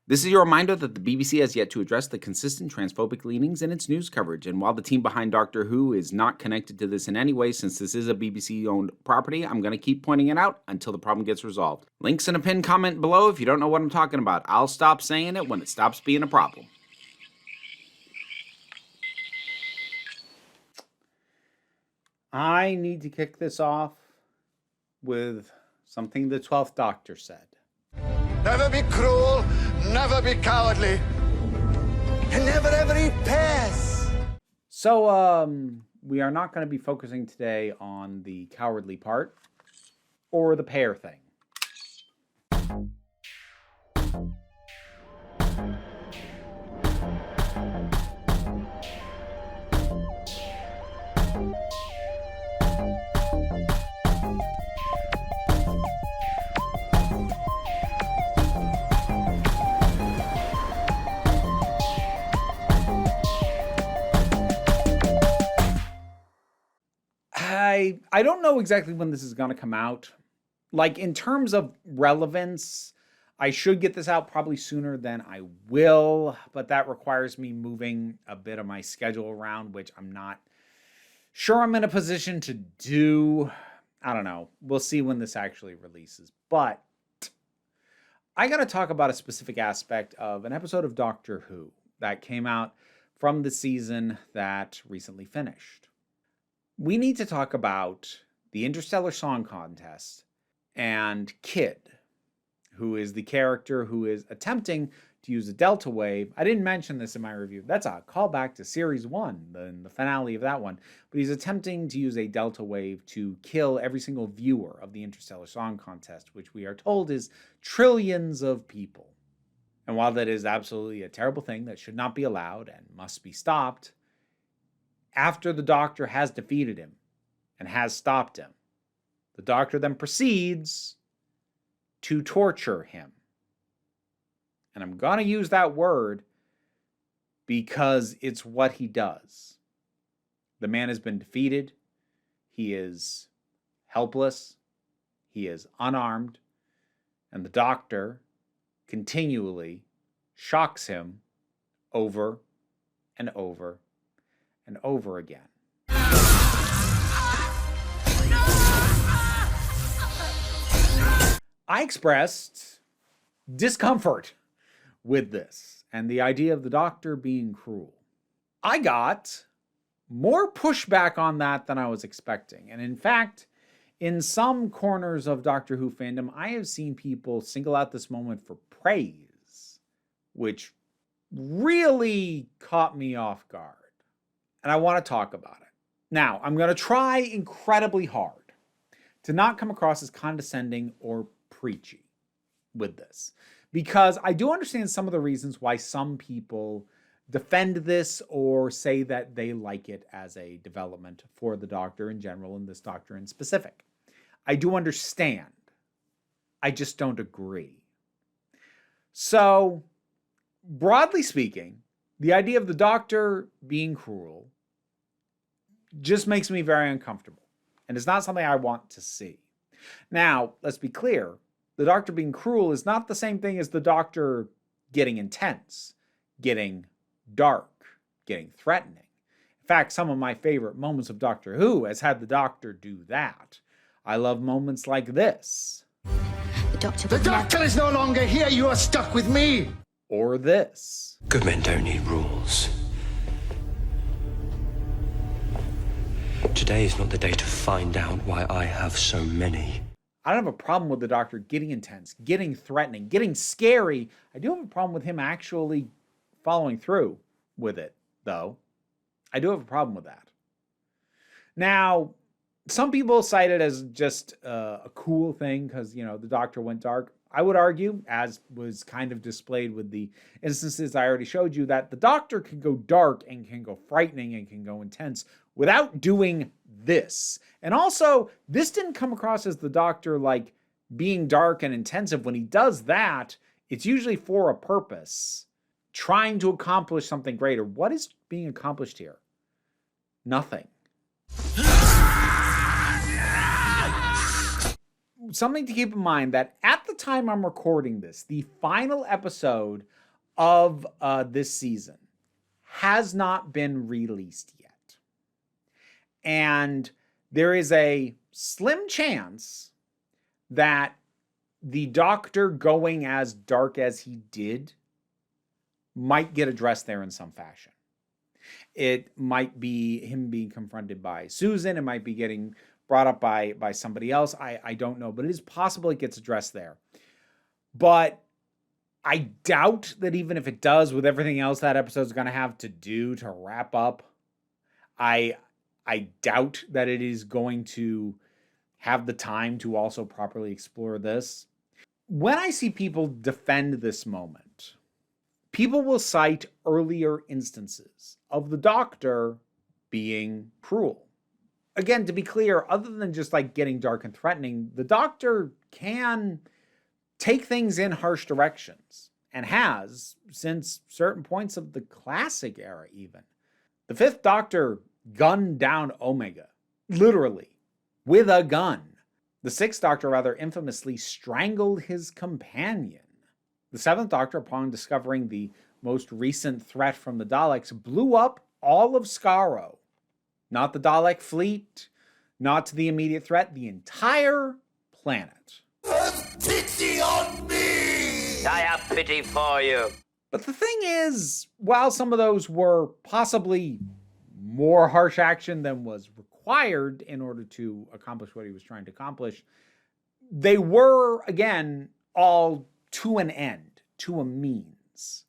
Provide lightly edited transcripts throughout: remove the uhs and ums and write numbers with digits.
This is your reminder that the BBC has yet to address the consistent transphobic leanings in its news coverage, and while the team behind Doctor Who is not connected to this in any way since this is a BBC-owned property, I'm going to keep pointing it out until the problem gets resolved. Links in a pinned comment below if you don't know what I'm talking about. I'll stop saying it when it stops being a problem. I need to kick this off with something the 12th Doctor said. Never be cruel, never be cowardly, and never ever eat pears. So, we are not going to be focusing today on the cowardly part or the pear thing. I don't know exactly when this is going to come out. Like, in terms of relevance, I should get this out probably sooner than I will, but that requires me moving a bit of my schedule around, which I'm not sure I'm in a position to do. I don't know. We'll see when this actually releases. But I got to talk about a specific aspect of an episode of Doctor Who that came out from the season that recently finished. We need to talk about the Interstellar Song Contest and Kid, who is the character who is attempting to use a delta wave. I didn't mention this in my review. That's a callback to Series 1, the finale of that one. But he's attempting to use a delta wave to kill every single viewer of the Interstellar Song Contest, which we are told is trillions of people. And while that is absolutely a terrible thing that should not be allowed and must be stopped, after the Doctor has defeated him and has stopped him, the Doctor then proceeds to torture him. And I'm going to use that word because it's what he does. The man has been defeated. He is helpless. He is unarmed. And the Doctor continually shocks him over and over and over again. I expressed discomfort with this and the idea of the Doctor being cruel. I got more pushback on that than I was expecting. And in fact, in some corners of Doctor Who fandom, I have seen people single out this moment for praise, which really caught me off guard. And I want to talk about it. Now, I'm going to try incredibly hard to not come across as condescending or preachy with this, because I do understand some of the reasons why some people defend this or say that they like it as a development for the Doctor in general and this Doctor in specific. I do understand. I just don't agree. So, broadly speaking, the idea of the Doctor being cruel just makes me very uncomfortable. And it's not something I want to see. Now, let's be clear. The Doctor being cruel is not the same thing as the Doctor getting intense, getting dark, getting threatening. In fact, some of my favorite moments of Doctor Who has had the Doctor do that. I love moments like this. The Doctor is no longer here. You are stuck with me. Or this. Good men don't need rules. Today is not the day to find out why I have so many. I don't have a problem with the Doctor getting intense, getting threatening, getting scary. I do have a problem with him actually following through with it, though. I do have a problem with that. Now, some people cite it as just a cool thing because, the Doctor went dark. I would argue, as was kind of displayed with the instances I already showed you, that the Doctor can go dark and can go frightening and can go intense without doing this. And also, this didn't come across as the Doctor like being dark and intensive. When he does that, it's usually for a purpose, trying to accomplish something greater. What is being accomplished here? Nothing. something to keep in mind that at the time I'm recording this, the final episode of this season has not been released yet. And there is a slim chance that the Doctor going as dark as he did might get addressed there in some fashion. It might be him being confronted by Susan. It might be getting brought up by somebody else. I don't know, but it is possible it gets addressed there. But I doubt that even if it does, with everything else that episode is going to have to do to wrap up, I doubt that it is going to have the time to also properly explore this. When I see people defend this moment, people will cite earlier instances of the Doctor being cruel. Again, to be clear, other than just like getting dark and threatening, the Doctor can take things in harsh directions, and has since certain points of the classic era even. The Fifth Doctor gunned down Omega, literally, with a gun. The Sixth Doctor rather infamously strangled his companion. The Seventh Doctor, upon discovering the most recent threat from the Daleks, blew up all of Skaro. Not the Dalek fleet, not the immediate threat, the entire planet. Have pity on me! I have pity for you. But the thing is, while some of those were possibly more harsh action than was required in order to accomplish what he was trying to accomplish, they were, again, all to an end, to a means.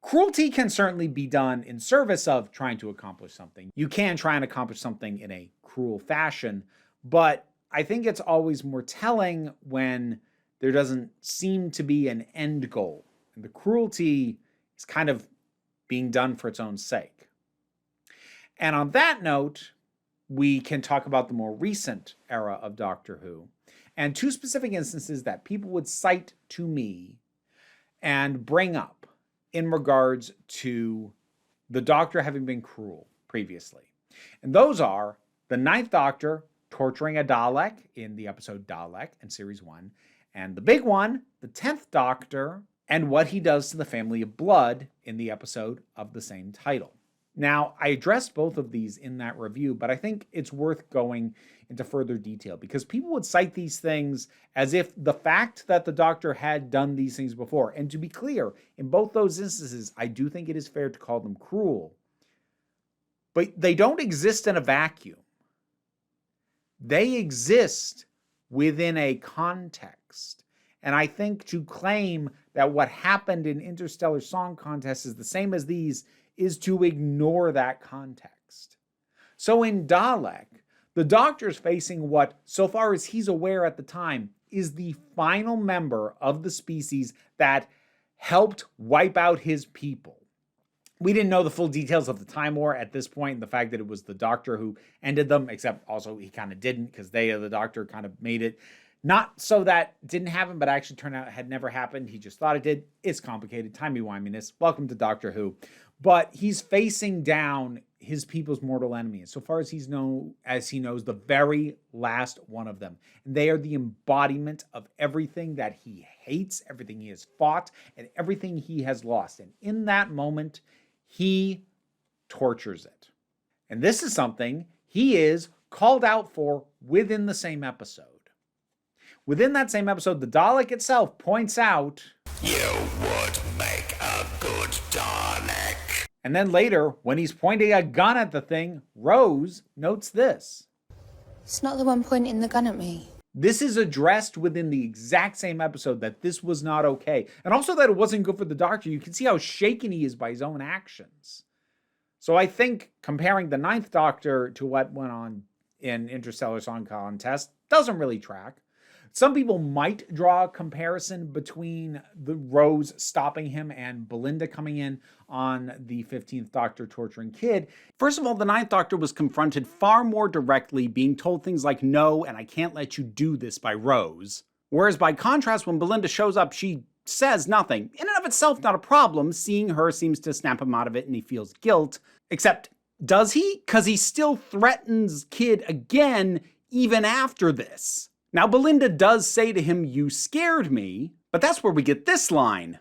Cruelty can certainly be done in service of trying to accomplish something. You can try and accomplish something in a cruel fashion, but I think it's always more telling when there doesn't seem to be an end goal, and the cruelty is kind of being done for its own sake. And on that note, we can talk about the more recent era of Doctor Who, and two specific instances that people would cite to me and bring up in regards to the Doctor having been cruel previously. And those are the Ninth Doctor torturing a Dalek in the episode Dalek in Series 1, and the big one, the 10th Doctor, and what he does to the Family of Blood in the episode of the same title. Now, I addressed both of these in that review, but I think it's worth going into further detail because people would cite these things as if the fact that the Doctor had done these things before, and to be clear, in both those instances, I do think it is fair to call them cruel, but they don't exist in a vacuum. They exist within a context. And I think to claim that what happened in Interstellar Song Contest is the same as these is to ignore that context. So in Dalek, the Doctor's facing what, so far as he's aware at the time, is the final member of the species that helped wipe out his people. We didn't know the full details of the Time War at this point, and the fact that it was the Doctor who ended them, except also he kind of didn't, because the Doctor kind of made it not so that didn't happen, but actually turned out it had never happened. He just thought it did. It's complicated. Timey-wiminess. Welcome to Doctor Who. But he's facing down his people's mortal enemy. And so far as he knows, the very last one of them. And they are the embodiment of everything that he hates, everything he has fought, and everything he has lost. And in that moment, he tortures it. And this is something he is called out for within the same episode. Within that same episode, the Dalek itself points out, You would make a good Dalek. And then later, when he's pointing a gun at the thing, Rose notes this. It's not the one pointing the gun at me. This is addressed within the exact same episode that this was not okay. And also that it wasn't good for the Doctor. You can see how shaken he is by his own actions. So I think comparing the Ninth Doctor to what went on in Interstellar Song Contest doesn't really track. Some people might draw a comparison between the Rose stopping him and Belinda coming in on the 15th Doctor torturing Kid. First of all, the 9th Doctor was confronted far more directly, being told things like, no, and I can't let you do this by Rose. Whereas by contrast, when Belinda shows up, she says nothing. In and of itself, not a problem. Seeing her seems to snap him out of it and he feels guilt. Except, does he? Because he still threatens Kid again even after this. Now, Belinda does say to him, "You scared me," but that's where we get this line.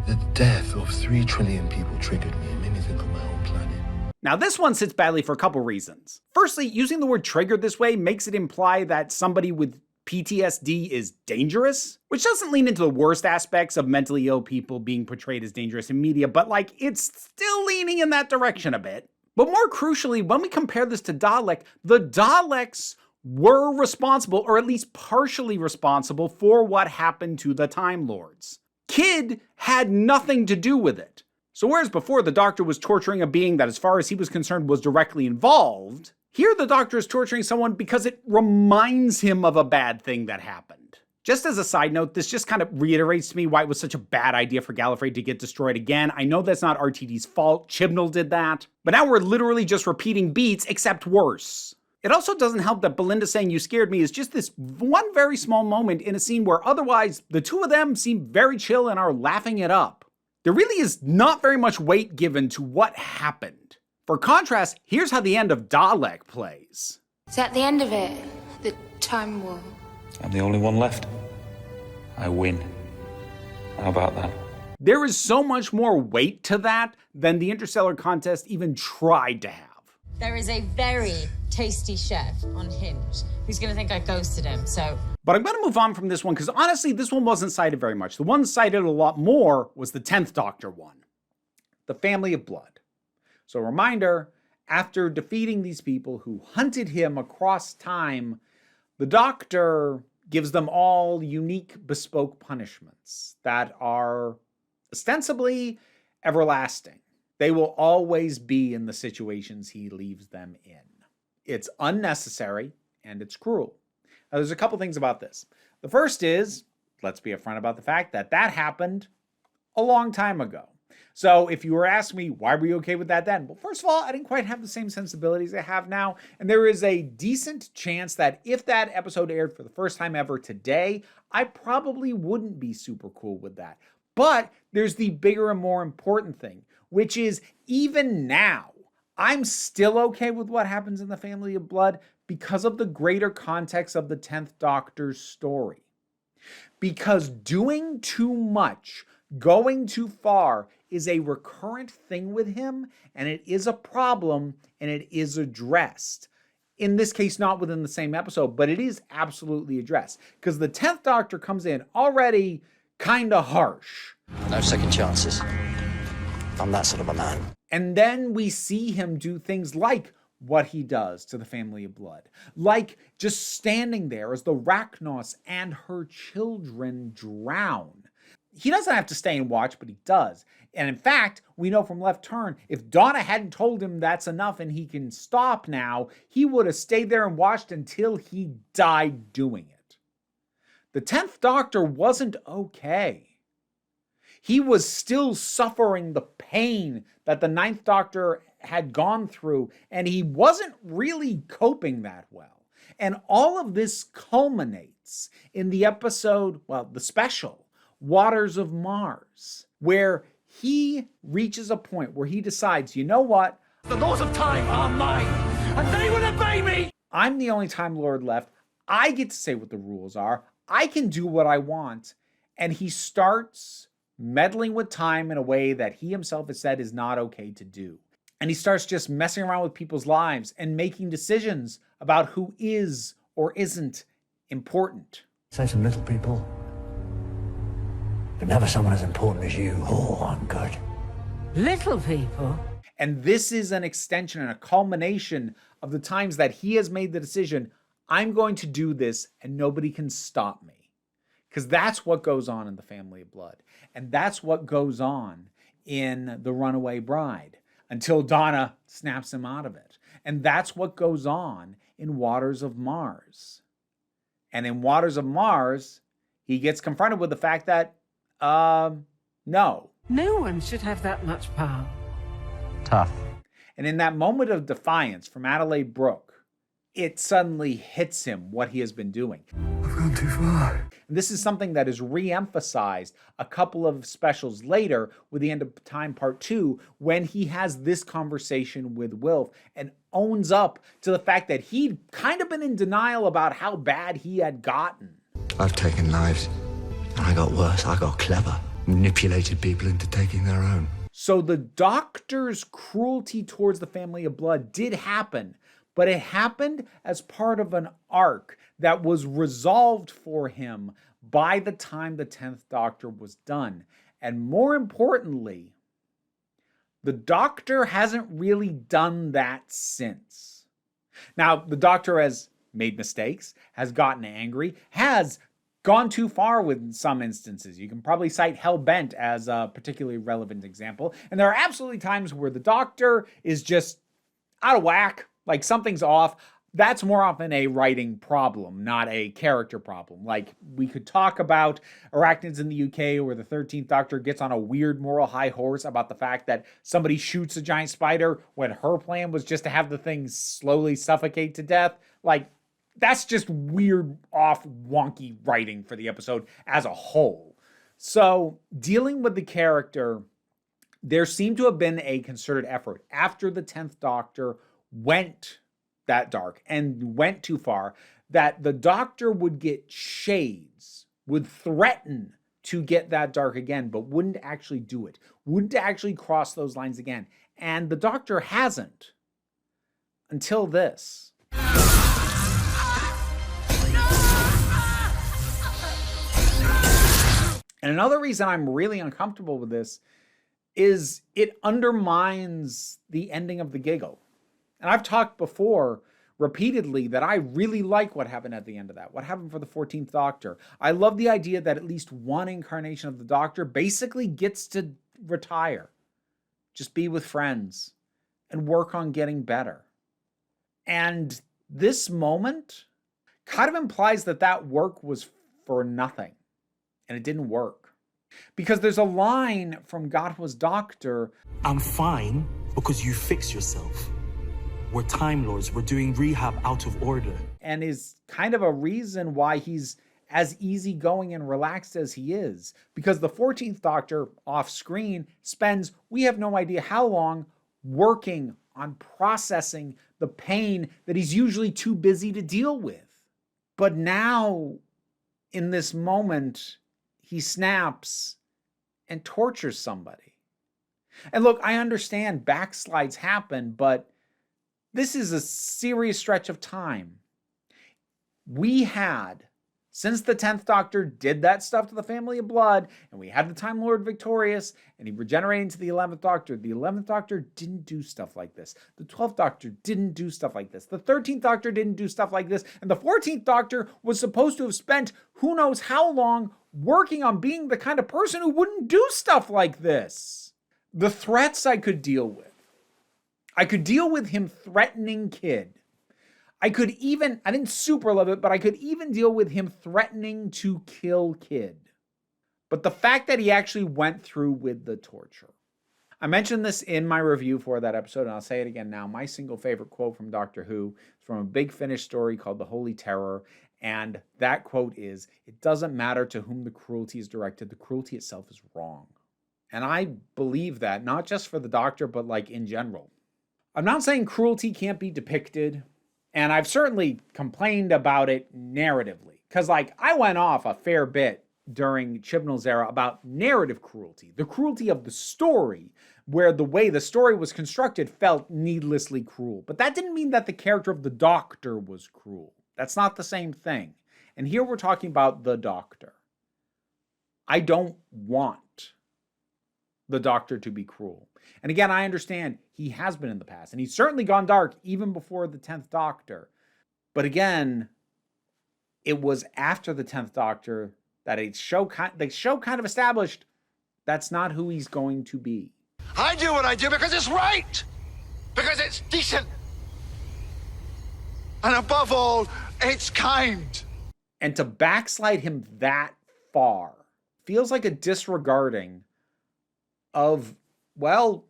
The death of 3 trillion people triggered me and made me think of my own planet. Now, this one sits badly for a couple reasons. Firstly, using the word triggered this way makes it imply that somebody with PTSD is dangerous, which doesn't lean into the worst aspects of mentally ill people being portrayed as dangerous in media, but it's still leaning in that direction a bit. But more crucially, when we compare this to Dalek, the Daleks were responsible, or at least partially responsible, for what happened to the Time Lords. Kid had nothing to do with it. So whereas before the Doctor was torturing a being that, as far as he was concerned, was directly involved, here the Doctor is torturing someone because it reminds him of a bad thing that happened. Just as a side note, this just kind of reiterates to me why it was such a bad idea for Gallifrey to get destroyed again. I know that's not RTD's fault, Chibnall did that, but now we're literally just repeating beats, except worse. It also doesn't help that Belinda saying "you scared me" is just this one very small moment in a scene where otherwise the two of them seem very chill and are laughing it up. There really is not very much weight given to what happened. For contrast, here's how the end of Dalek plays. Is that the end of it? The time war? I'm the only one left. I win. How about that? There is so much more weight to that than the Interstellar contest even tried to have. There is a very tasty chef on Hinge who's going to think I ghosted him, so... But I'm going to move on from this one because honestly, this one wasn't cited very much. The one cited a lot more was the 10th Doctor one, the Family of Blood. So a reminder, after defeating these people who hunted him across time, the Doctor gives them all unique, bespoke punishments that are ostensibly everlasting. They will always be in the situations he leaves them in. It's unnecessary and it's cruel. Now, there's a couple things about this. The first is, let's be upfront about the fact that that happened a long time ago. So if you were asking me, why were you okay with that then? Well, first of all, I didn't quite have the same sensibilities I have now. And there is a decent chance that if that episode aired for the first time ever today, I probably wouldn't be super cool with that. But there's the bigger and more important thing, which is even now, I'm still okay with what happens in the Family of Blood because of the greater context of the 10th Doctor's story. Because doing too much, going too far, is a recurrent thing with him, and it is a problem, and it is addressed. In this case, not within the same episode, but it is absolutely addressed. Because the 10th Doctor comes in already kind of harsh. No second chances. I'm that sort of a man. And then we see him do things like what he does to the Family of Blood. Like just standing there as the Rachnos and her children drown. He doesn't have to stay and watch, but he does. And in fact, we know from Left Turn, if Donna hadn't told him that's enough and he can stop now, he would have stayed there and watched until he died doing it. The 10th Doctor wasn't okay. He was still suffering the pain that the 9th Doctor had gone through, and he wasn't really coping that well. And all of this culminates in the episode, well, the special, Waters of Mars, where he reaches a point where he decides, you know what? The laws of time are mine, and they will obey me! I'm the only Time Lord left. I get to say what the rules are. I can do what I want. And he starts meddling with time in a way that he himself has said is not okay to do. And he starts just messing around with people's lives and making decisions about who is or isn't important. Say some little people, but never someone as important as you. Oh, I'm good. Little people? And this is an extension and a culmination of the times that he has made the decision, I'm going to do this and nobody can stop me. Because that's what goes on in the Family of Blood. And that's what goes on in The Runaway Bride until Donna snaps him out of it. And that's what goes on in Waters of Mars. And in Waters of Mars, he gets confronted with the fact that, no. No one should have that much power. Tough. And in that moment of defiance from Adelaide Brooke, it suddenly hits him what he has been doing. I've gone too far. And this is something that is re-emphasized a couple of specials later with The End of Time Part 2, when he has this conversation with Wilf and owns up to the fact that he'd kind of been in denial about how bad he had gotten. I've taken lives, and I got worse. I got clever. Manipulated people into taking their own. So the Doctor's cruelty towards the family of blood did happen, but it happened as part of an arc that was resolved for him by the time the 10th Doctor was done. And more importantly, the Doctor hasn't really done that since. Now, the Doctor has made mistakes, has gotten angry, has gone too far with some instances. You can probably cite Hellbent as a particularly relevant example. And there are absolutely times where the Doctor is just out of whack, like something's off. That's more often a writing problem, not a character problem. Like, we could talk about Arachnids in the UK where the 13th Doctor gets on a weird moral high horse about the fact that somebody shoots a giant spider when her plan was just to have the thing slowly suffocate to death. Like, that's just weird, off, wonky writing for the episode as a whole. So, dealing with the character, there seemed to have been a concerted effort after the 10th Doctor went that dark and went too far, that the Doctor would get shades, would threaten to get that dark again, but wouldn't actually do it, wouldn't actually cross those lines again. And the Doctor hasn't until this. And another reason I'm really uncomfortable with this is it undermines the ending of The Giggle. And I've talked before repeatedly that I really like what happened at the end of that, what happened for the 14th Doctor. I love the idea that at least one incarnation of the Doctor basically gets to retire, just be with friends, and work on getting better. And this moment kind of implies that that work was for nothing. And it didn't work. Because there's a line from Gatwa's Doctor, I'm fine because you fix yourself. We're Time Lords. We're doing rehab out of order. And is kind of a reason why he's as easygoing and relaxed as he is. Because the 14th Doctor, off screen, spends, we have no idea how long, working on processing the pain that he's usually too busy to deal with. But now, in this moment, he snaps and tortures somebody. And look, I understand backslides happen, but this is a serious stretch of time. We had, since the 10th Doctor did that stuff to the family of blood, and we had the Time Lord victorious, and he regenerated into the 11th Doctor, the 11th Doctor didn't do stuff like this. The 12th Doctor didn't do stuff like this. The 13th Doctor didn't do stuff like this. And the 14th Doctor was supposed to have spent who knows how long working on being the kind of person who wouldn't do stuff like this. The threats I could deal with. I could deal with him threatening Kid. I didn't super love it, but I could even deal with him threatening to kill Kid. But the fact that he actually went through with the torture. I mentioned this in my review for that episode, and I'll say it again now. My single favorite quote from Doctor Who is from a Big Finish story called The Holy Terror. And that quote is, "It doesn't matter to whom the cruelty is directed. The cruelty itself is wrong." And I believe that, not just for the Doctor, but like in general. I'm not saying cruelty can't be depicted, and I've certainly complained about it narratively. Because like, I went off a fair bit during Chibnall's era about narrative cruelty, the cruelty of the story, where the way the story was constructed felt needlessly cruel. But that didn't mean that the character of the Doctor was cruel. That's not the same thing. And here we're talking about the Doctor. I don't want the Doctor to be cruel. And again, I understand he has been in the past, and he's certainly gone dark even before the 10th Doctor. But again, it was after the 10th Doctor that the show kind of established that's not who he's going to be. I do what I do because it's right, because it's decent, and above all, it's kind. And to backslide him that far feels like a disregarding of, well,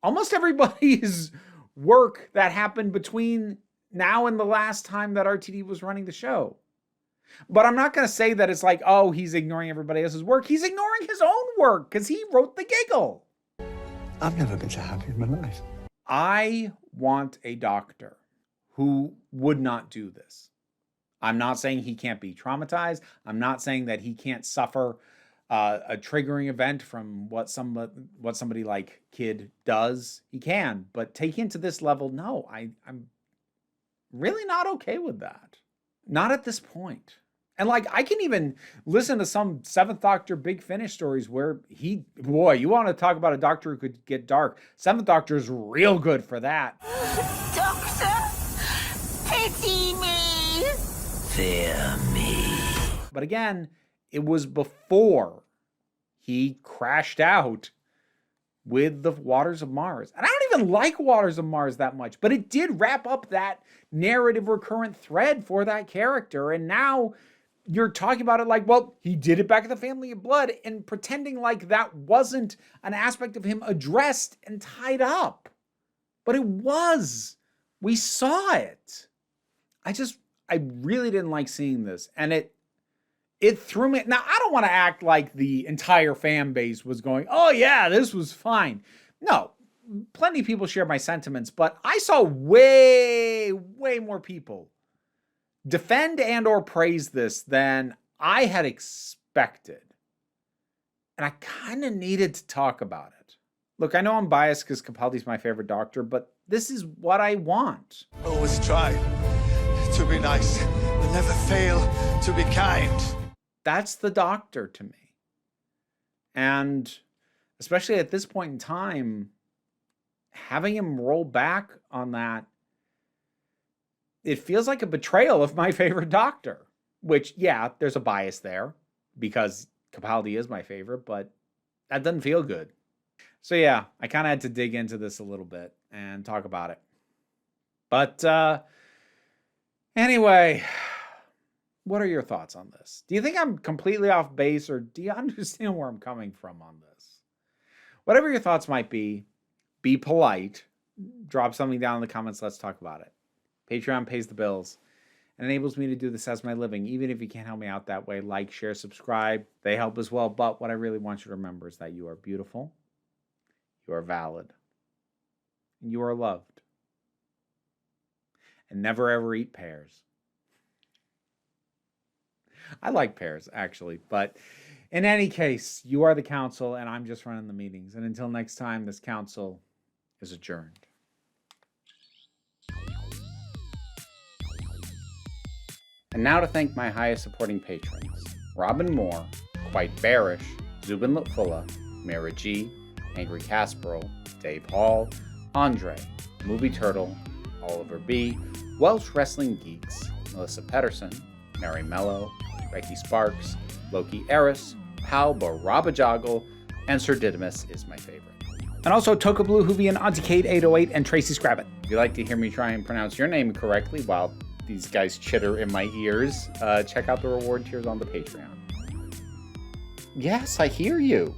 almost everybody's work that happened between now in the last time that RTD was running the show. But I'm not going to say that it's like, oh, he's ignoring everybody else's work. He's ignoring his own work because he wrote the giggle. I've never been so happy in my life. I want a doctor who would not do this. I'm not saying he can't be traumatized. I'm not saying that he can't suffer a triggering event from what somebody like Kid does. He can, but taking it to this level, no, I'm really not okay with that. Not at this point. And like, I can even listen to some Seventh Doctor Big Finish stories where you want to talk about a doctor who could get dark. Seventh Doctor is real good for that. Doctor, pity me. Fear me. But again, it was before he crashed out with the Waters of Mars. And I don't even like Waters of Mars that much, but it did wrap up that narrative recurrent thread for that character. And now you're talking about it like, well, he did it back in the Family of Blood, and pretending like that wasn't an aspect of him addressed and tied up. But it was. We saw it. I really didn't like seeing this. And it threw me. Now, I don't want to act like the entire fan base was going, oh yeah, this was fine. No, plenty of people share my sentiments, but I saw way, way more people defend and or praise this than I had expected. And I kind of needed to talk about it. Look, I know I'm biased because Capaldi's my favorite Doctor, but this is what I want. Always try to be nice, but never fail to be kind. That's the Doctor to me. And especially at this point in time, having him roll back on that, it feels like a betrayal of my favorite Doctor. Which, yeah, there's a bias there because Capaldi is my favorite, but that doesn't feel good. So yeah, I kind of had to dig into this a little bit and talk about it. But anyway, what are your thoughts on this? Do you think I'm completely off base, or do you understand where I'm coming from on this? Whatever your thoughts might be polite. Drop something down in the comments. Let's talk about it. Patreon pays the bills and enables me to do this as my living. Even if you can't help me out that way, like, share, subscribe. They help as well. But what I really want you to remember is that you are beautiful, you are valid, and you are loved. And never ever eat pears. I like pears, actually. But in any case, you are the council, and I'm just running the meetings. And until next time, this council is adjourned. And now to thank my highest supporting patrons: Robin Moore, Quite Bearish, Zubin Litfulla, Mara G, Angry Casperl, Dave Hall, Andre, Movie Turtle, Oliver B, Welsh Wrestling Geeks, Melissa Pedersen, Mary Mello, Becky Sparks, Loki Eris, Pal Barabajoggle, and Sir Didymus is my favorite. And also Toka Blue Hoovian, Auntie Kate 808, and Tracy Scrabbit. If you'd like to hear me try and pronounce your name correctly while these guys chitter in my ears, check out the reward tiers on the Patreon. Yes, I hear you.